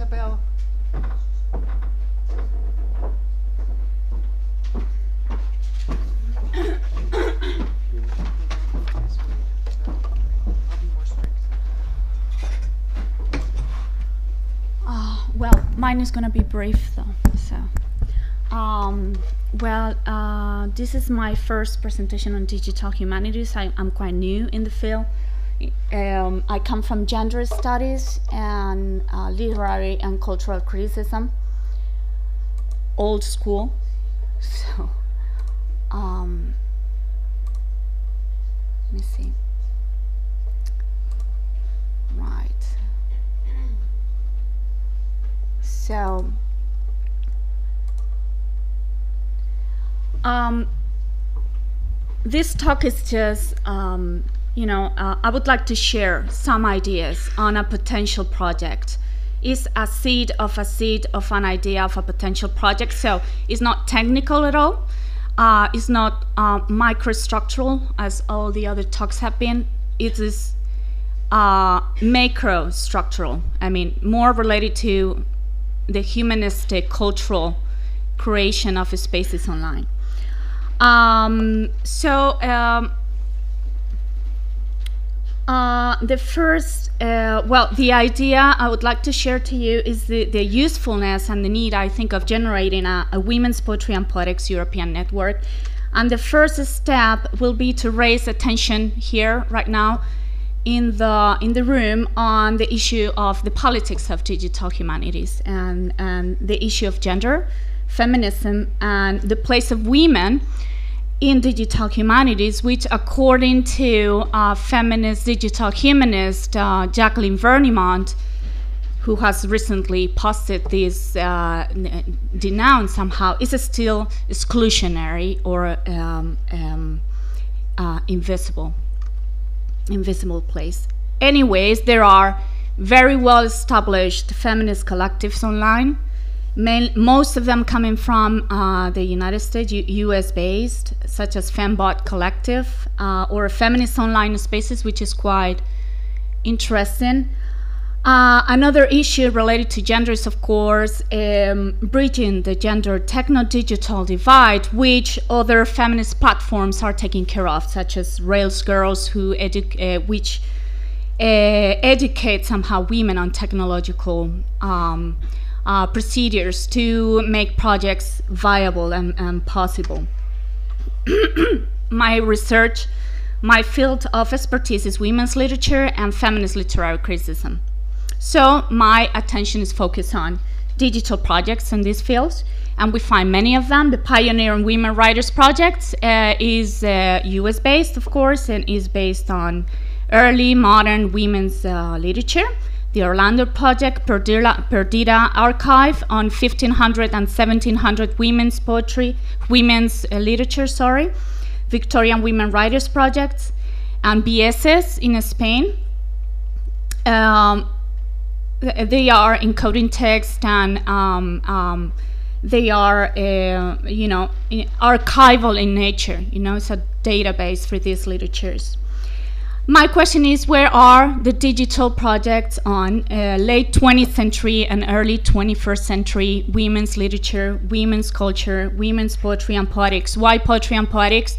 Isabel. Well, mine is going to be brief, though. So, this is my first presentation on digital humanities. I'm quite new in the field. I come from gender studies and literary and cultural criticism, old school. So, let me see. Right. So, this talk is just, I would like to share some ideas on a potential project. It's a seed of an idea of a potential project. So it's not technical at all. It's not microstructural as all the other talks have been. It is macrostructural. I mean, more related to the humanistic cultural creation of spaces online. The first, the idea I would like to share to you is the usefulness and the need, I think, of generating a women's poetry and poetics European network. And the first step will be to raise attention here right now in the room on the issue of the politics of digital humanities and the issue of gender, feminism, and the place of women in digital humanities, which, according to feminist digital humanist Jacqueline Vernimont, who has recently posted this denounce somehow, is still exclusionary or invisible place. Anyways, there are very well established feminist collectives online, most of them coming from the United States, US based, such as Fembot Collective or Feminist Online Spaces, which is quite interesting. Another issue related to gender is, of course, bridging the gender techno-digital divide, which other feminist platforms are taking care of, such as Rails Girls, which educate somehow women on technological procedures to make projects viable and possible. My field of expertise is women's literature and feminist literary criticism. So my attention is focused on digital projects in these fields, and we find many of them. The Pioneering Women Writers Project is US-based, of course, and is based on early modern women's literature. The Orlando Project, Perdita Archive on 1500 and 1700 women's literature, Victorian Women Writers Projects, and BSS in Spain. They are encoding text, and they are, archival in nature. It's a database for these literatures. My question is, where are the digital projects on late 20th century and early 21st century women's literature, women's culture, women's poetry and poetics? Why poetry and poetics?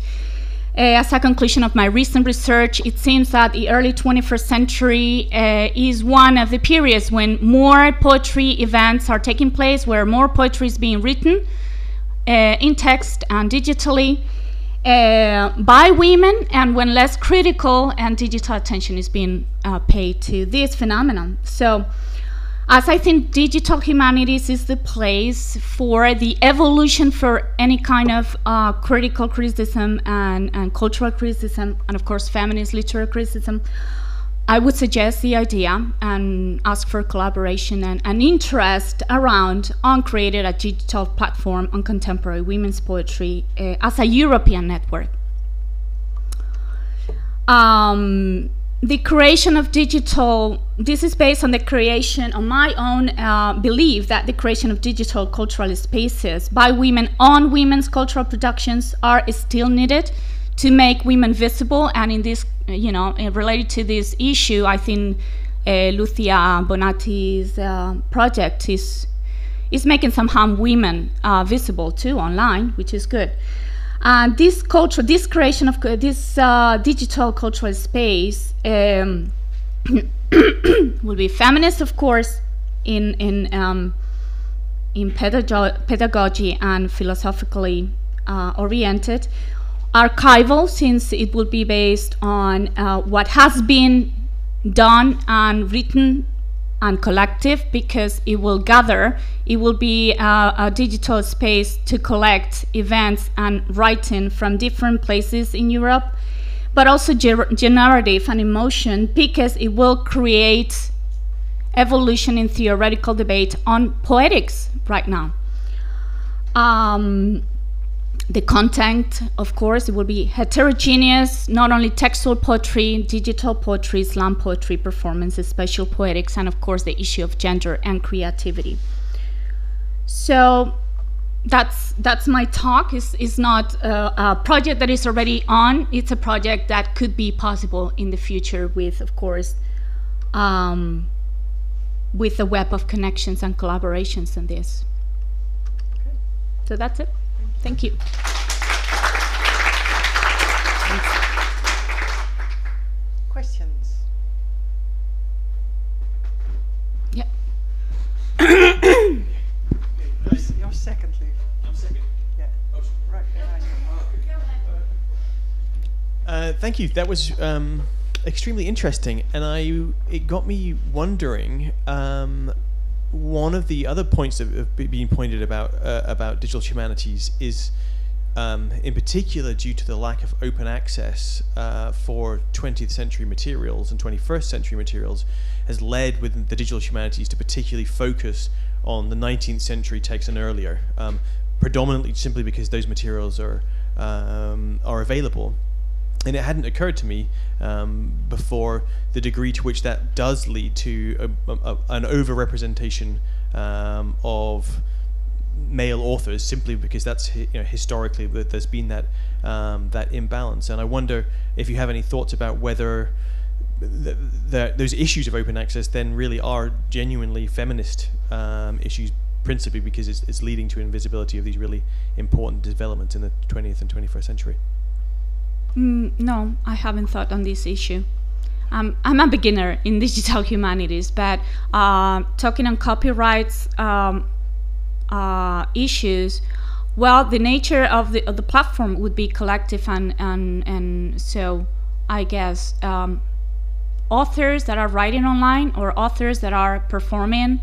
As a conclusion of my recent research, it seems that the early 21st century is one of the periods when more poetry events are taking place, where more poetry is being written in text and digitally by women, and when less critical and digital attention is being paid to this phenomenon. So, as I think digital humanities is the place for the evolution for any kind of critical criticism and cultural criticism, and of course feminist literary criticism, I would suggest the idea and ask for collaboration and interest around creating a digital platform on contemporary women's poetry as a European network. The creation of digital, this is based on the creation, on my own belief that the creation of digital cultural spaces by women on women's cultural productions are still needed to make women visible. And in this, related to this issue, I think Lucia Bonatti's project is making somehow women visible too online, which is good. And this creation of this digital cultural space will be feminist, of course, in pedagogy and philosophically oriented. Archival, since it will be based on what has been done and written, and collective, because it will be a digital space to collect events and writing from different places in Europe, but also generative and emotion, because it will create evolution in theoretical debate on poetics right now. The content, of course, it will be heterogeneous, not only textual poetry, digital poetry, slam poetry, performances, spatial poetics, and of course the issue of gender and creativity. So that's my talk. It's not a project that is already on. It's a project that could be possible in the future with, of course, with a web of connections and collaborations on this. Okay. So that's it. Thank you. Questions? Yeah. You're second, Lee. I'm second. Yeah. Oh, right behind you. Thank you. That was extremely interesting, and it got me wondering. One of the other points that have been pointed about digital humanities is, in particular, due to the lack of open access for 20th century materials and 21st century materials, has led within the digital humanities to particularly focus on the 19th century texts and earlier, predominantly simply because those materials are available. And it hadn't occurred to me before the degree to which that does lead to an over-representation of male authors, simply because that's historically there's been that imbalance. And I wonder if you have any thoughts about whether those issues of open access then really are genuinely feminist issues, principally because it's leading to invisibility of these really important developments in the 20th and 21st century. No, I haven't thought on this issue. I'm a beginner in digital humanities, but talking on copyrights issues, well, the nature of the platform would be collective, and so I guess authors that are writing online or authors that are performing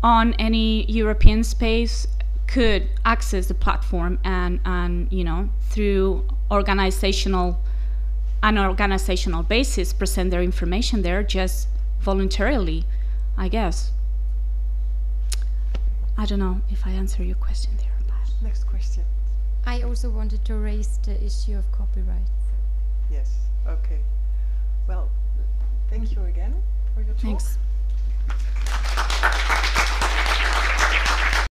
on any European space could access the platform and through organizational basis present their information there just voluntarily, I guess. I don't know if I answer your question there. Next question. I also wanted to raise the issue of copyright. Yes, okay. Well, thank you again for your talk. Thanks.